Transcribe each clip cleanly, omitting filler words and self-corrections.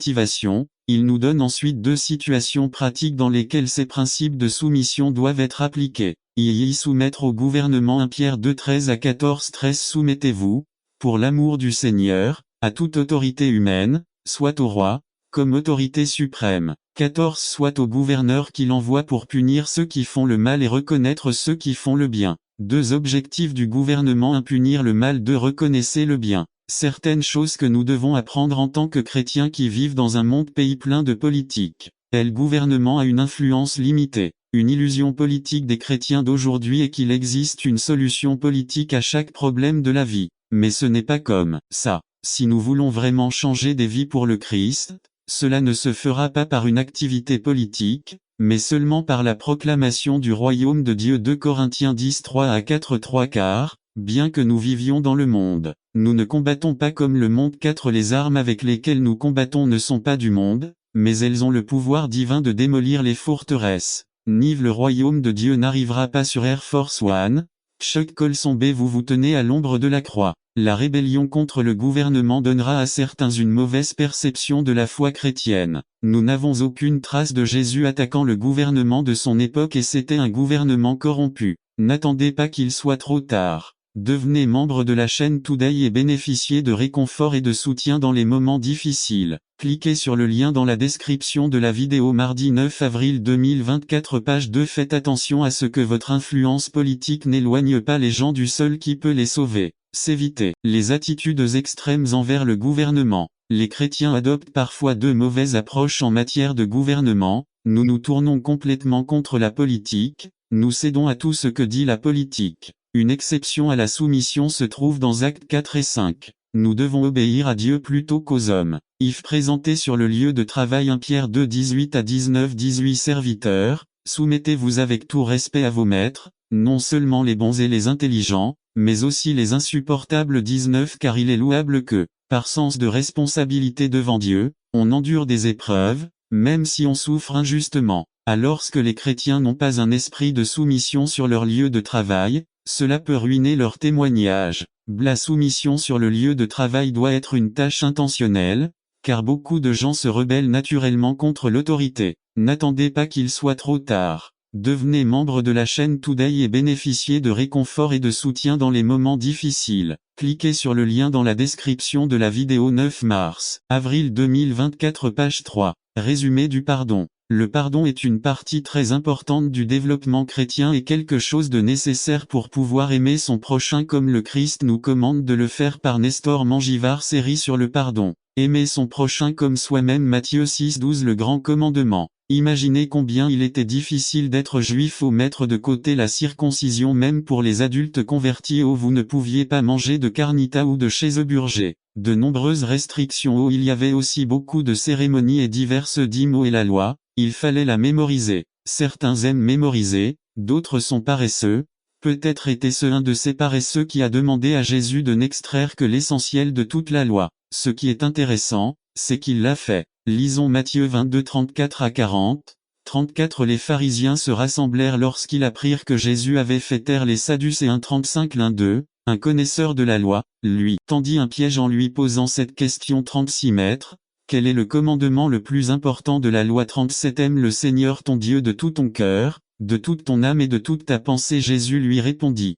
motivation, il nous donne ensuite 2 situations pratiques dans lesquelles ces principes de soumission doivent être appliqués. Y soumettre au gouvernement 1 Pierre 2 13 à 14 13 Soumettez-vous, pour l'amour du Seigneur, à toute autorité humaine, soit au roi, comme autorité suprême. 14 Soit au gouverneur qui l'envoie pour punir ceux qui font le mal et reconnaître ceux qui font le bien. 2 Objectifs du gouvernement 1 Punir le mal 2 Reconnaissez le bien. Certaines choses que nous devons apprendre en tant que chrétiens qui vivent dans un monde pays plein de politique. Le gouvernement a une influence limitée. Une illusion politique des chrétiens d'aujourd'hui est qu'il existe une solution politique à chaque problème de la vie. Mais ce n'est pas comme ça. Si nous voulons vraiment changer des vies pour le Christ, cela ne se fera pas par une activité politique, mais seulement par la proclamation du royaume de Dieu. 2 Corinthiens 10 3 à 4 3 Car, bien que nous vivions dans le monde, nous ne combattons pas comme le monde. 4 Les armes avec lesquelles nous combattons ne sont pas du monde, mais elles ont le pouvoir divin de démolir les forteresses. Nive Le royaume de Dieu n'arrivera pas sur Air Force One. Chuck Colson B Vous vous tenez à l'ombre de la croix. La rébellion contre le gouvernement donnera à certains une mauvaise perception de la foi chrétienne. Nous n'avons aucune trace de Jésus attaquant le gouvernement de son époque et c'était un gouvernement corrompu. N'attendez pas qu'il soit trop tard. Devenez membre de la chaîne Today et bénéficiez de réconfort et de soutien dans les moments difficiles. Cliquez sur le lien dans la description de la vidéo. Mardi 9 avril 2024 Page 2 Faites attention à ce que votre influence politique n'éloigne pas les gens du seul qui peut les sauver. S'éviter les attitudes extrêmes envers le gouvernement. Les chrétiens adoptent parfois de mauvaises approches en matière de gouvernement. Nous nous tournons complètement contre la politique. Nous cédons à tout ce que dit la politique. Une exception à la soumission se trouve dans Actes 4 et 5. Nous devons obéir à Dieu plutôt qu'aux hommes. Yves présenté sur le lieu de travail 1 Pierre 2 18 à 19 18 Serviteurs, soumettez-vous avec tout respect à vos maîtres, non seulement les bons et les intelligents, mais aussi les insupportables 19 Car il est louable que, par sens de responsabilité devant Dieu, on endure des épreuves, même si on souffre injustement. Alors que les chrétiens n'ont pas un esprit de soumission sur leur lieu de travail, cela peut ruiner leur témoignage. La soumission sur le lieu de travail doit être une tâche intentionnelle, car beaucoup de gens se rebellent naturellement contre l'autorité. N'attendez pas qu'il soit trop tard. Devenez membre de la chaîne Today et bénéficiez de réconfort et de soutien dans les moments difficiles. Cliquez sur le lien dans la description de la vidéo. 9 mars, avril 2024 Page 3. Résumé du pardon. Le pardon est une partie très importante du développement chrétien et quelque chose de nécessaire pour pouvoir aimer son prochain comme le Christ nous commande de le faire. Par Nestor Mangivard. Série sur le pardon. Aimer son prochain comme soi-même. Matthieu 6 12 Le grand commandement. Imaginez combien il était difficile d'être juif ou mettre de côté la circoncision même pour les adultes convertis. Vous ne pouviez pas manger de carnita ou de chèseburger. De nombreuses restrictions. Il y avait aussi beaucoup de cérémonies et diverses dîmes. Et la loi, il fallait la mémoriser. Certains aiment mémoriser, d'autres sont paresseux. Peut-être était-ce un de ces paresseux qui a demandé à Jésus de n'extraire que l'essentiel de toute la loi. Ce qui est intéressant, c'est qu'il l'a fait. Lisons Matthieu 22 34 à 40. 34 Les pharisiens se rassemblèrent lorsqu'ils apprirent que Jésus avait fait taire les Sadducéens. 35 L'un d'eux, un connaisseur de la loi, lui tendit un piège en lui posant cette question. 36 Maître, quel est le commandement le plus important de la loi? 37 Aime le Seigneur ton Dieu de tout ton cœur, de toute ton âme et de toute ta pensée. Jésus lui répondit.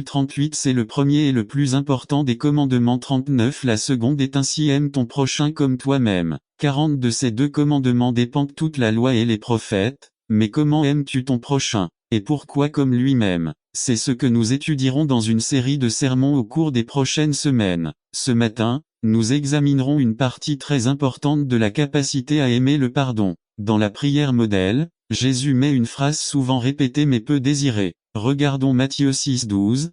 38 C'est le premier et le plus important des commandements. 39 La seconde est ainsi aime ton prochain comme toi-même. 40 De ces 2 commandements dépendent toute la loi et les prophètes, mais comment aimes-tu ton prochain, et pourquoi comme lui-même? C'est ce que nous étudierons dans une série de sermons au cours des prochaines semaines. Ce matin, nous examinerons une partie très importante de la capacité à aimer le pardon. Dans la prière modèle, Jésus met une phrase souvent répétée mais peu désirée. Regardons Matthieu 6 12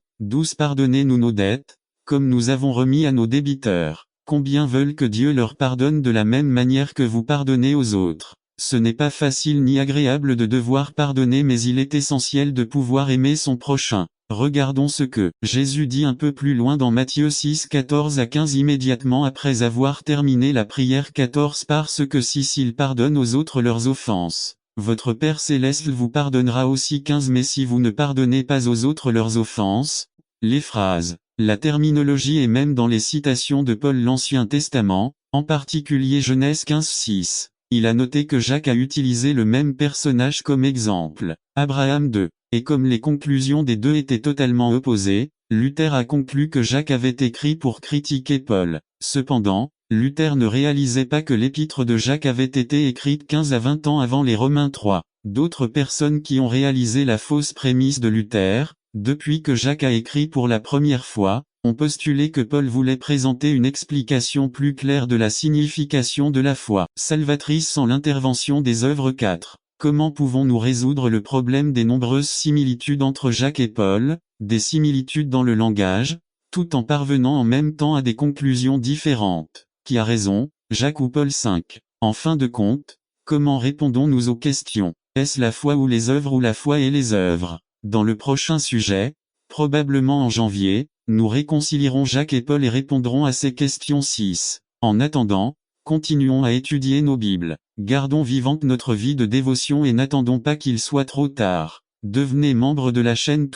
Pardonnez-nous nos dettes, comme nous avons remis à nos débiteurs. Combien veulent que Dieu leur pardonne de la même manière que vous pardonnez aux autres? Ce n'est pas facile ni agréable de devoir pardonner, mais il est essentiel de pouvoir aimer son prochain. Regardons ce que Jésus dit un peu plus loin dans Matthieu 6 14 à 15 immédiatement après avoir terminé la prière. 14 Parce que si s'ils pardonnent aux autres leurs offenses, votre Père Céleste vous pardonnera aussi. 15 Mais si vous ne pardonnez pas aux autres leurs offenses, les phrases, la terminologie et même dans les citations de Paul l'Ancien Testament, En particulier Genèse 15:6. Il a noté que Jacques a utilisé le même personnage comme exemple, Abraham 2. Et comme les conclusions des deux étaient totalement opposées, Luther a conclu que Jacques avait écrit pour critiquer Paul. Cependant, Luther ne réalisait pas que l'épître de Jacques avait été écrite 15 à 20 ans avant les Romains 3. D'autres personnes qui ont réalisé la fausse prémisse de Luther, depuis que Jacques a écrit pour la première fois, ont postulé que Paul voulait présenter une explication plus claire de la signification de la foi salvatrice sans l'intervention des œuvres 4. Comment pouvons-nous résoudre le problème des nombreuses similitudes entre Jacques et Paul, des similitudes dans le langage, tout en parvenant en même temps à des conclusions différentes? Qui a raison, Jacques ou Paul 5? En fin de compte, comment répondons-nous aux questions? Est-ce la foi ou les œuvres ou la foi et les œuvres? Dans le prochain sujet, probablement en janvier, nous réconcilierons Jacques et Paul et répondrons à ces questions 6. En attendant, continuons à étudier nos Bibles. Gardons vivante notre vie de dévotion et n'attendons pas qu'il soit trop tard. Devenez membre de la chaîne